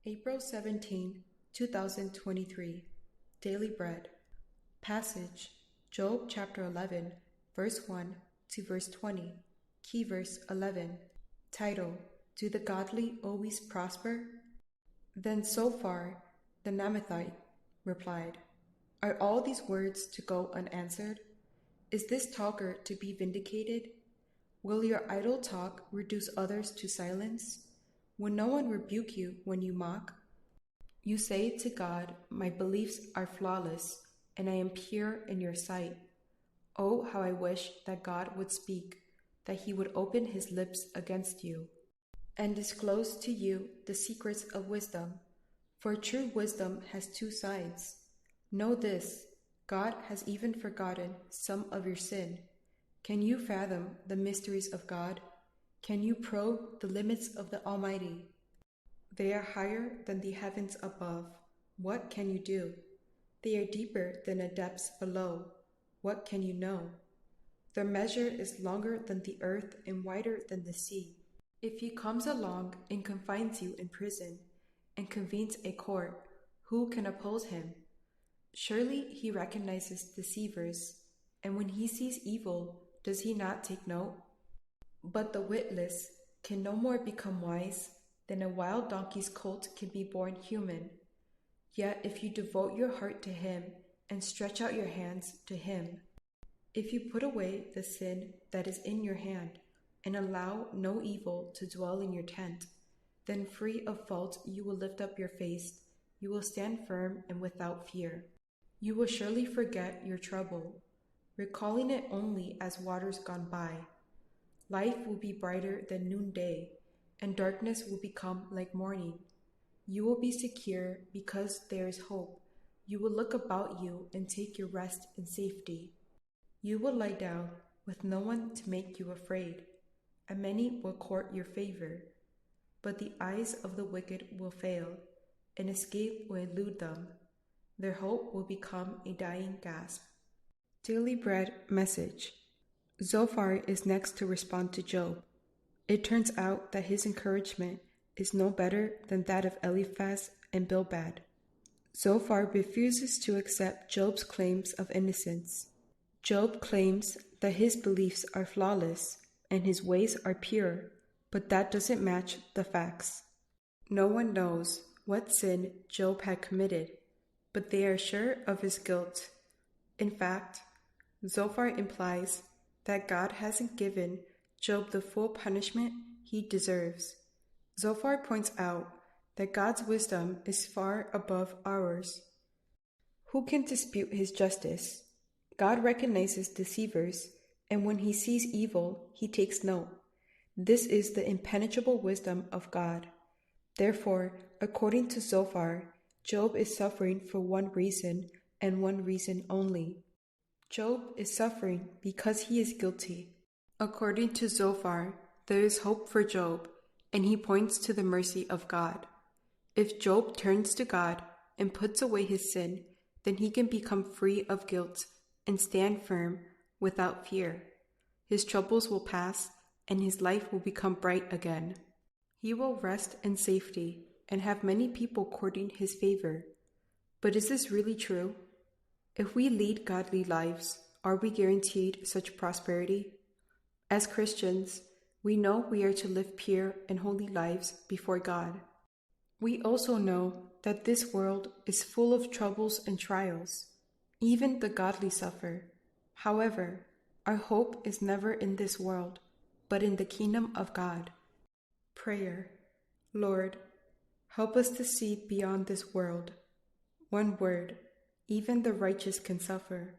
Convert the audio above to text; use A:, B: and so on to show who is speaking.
A: April 17, 2023. Daily Bread. Passage, Job chapter 11, verse 1 to verse 20. Key verse 11. Title, Do the Godly Always Prosper? Then Zophar the Naamathite replied, Are all these words to go unanswered? Is this talker to be vindicated? Will your idle talk reduce others to silence? Will no one rebuke you when you mock? You say to God, My beliefs are flawless, and I am pure in your sight. Oh, how I wish that God would speak, that he would open his lips against you, and disclose to you the secrets of wisdom. For true wisdom has two sides. Know this, God has even forgotten some of your sin. Can you fathom the mysteries of God? Can you probe the limits of the Almighty? They are higher than the heavens above. What can you do? They are deeper than the depths below. What can you know? Their measure is longer than the earth and wider than the sea. If he comes along and confines you in prison and convenes a court, who can oppose him? Surely he recognizes deceivers, and when he sees evil, does he not take note? But the witless can no more become wise than a wild donkey's colt can be born human. Yet if you devote your heart to him and stretch out your hands to him, if you put away the sin that is in your hand and allow no evil to dwell in your tent, then free of fault you will lift up your face, you will stand firm and without fear. You will surely forget your trouble, recalling it only as waters gone by. Life will be brighter than noonday, and darkness will become like morning. You will be secure because there is hope. You will look about you and take your rest in safety. You will lie down with no one to make you afraid, and many will court your favor. But the eyes of the wicked will fail, and escape will elude them. Their hope will become a dying gasp. Daily Bread message. Zophar is next to respond to Job. It turns out that his encouragement is no better than that of Eliphaz and Bildad. Zophar refuses to accept Job's claims of innocence. Job claims that his beliefs are flawless and his ways are pure, but that doesn't match the facts. No one knows what sin Job had committed, but they are sure of his guilt. In fact, Zophar implies that God hasn't given Job the full punishment he deserves. Zophar points out that God's wisdom is far above ours. Who can dispute his justice? God recognizes deceivers, and when he sees evil, he takes note. This is the impenetrable wisdom of God. Therefore, according to Zophar, Job is suffering for one reason and one reason only. Job is suffering because he is guilty. According to Zophar, there is hope for Job, and he points to the mercy of God. If Job turns to God and puts away his sin, then he can become free of guilt and stand firm without fear. His troubles will pass, and his life will become bright again. He will rest in safety and have many people courting his favor. But is this really true? If we lead godly lives, are we guaranteed such prosperity? As Christians, we know we are to live pure and holy lives before God. We also know that this world is full of troubles and trials. Even the godly suffer. However, our hope is never in this world, but in the kingdom of God. Prayer. Lord, help us to see beyond this world. One word, even the righteous can suffer.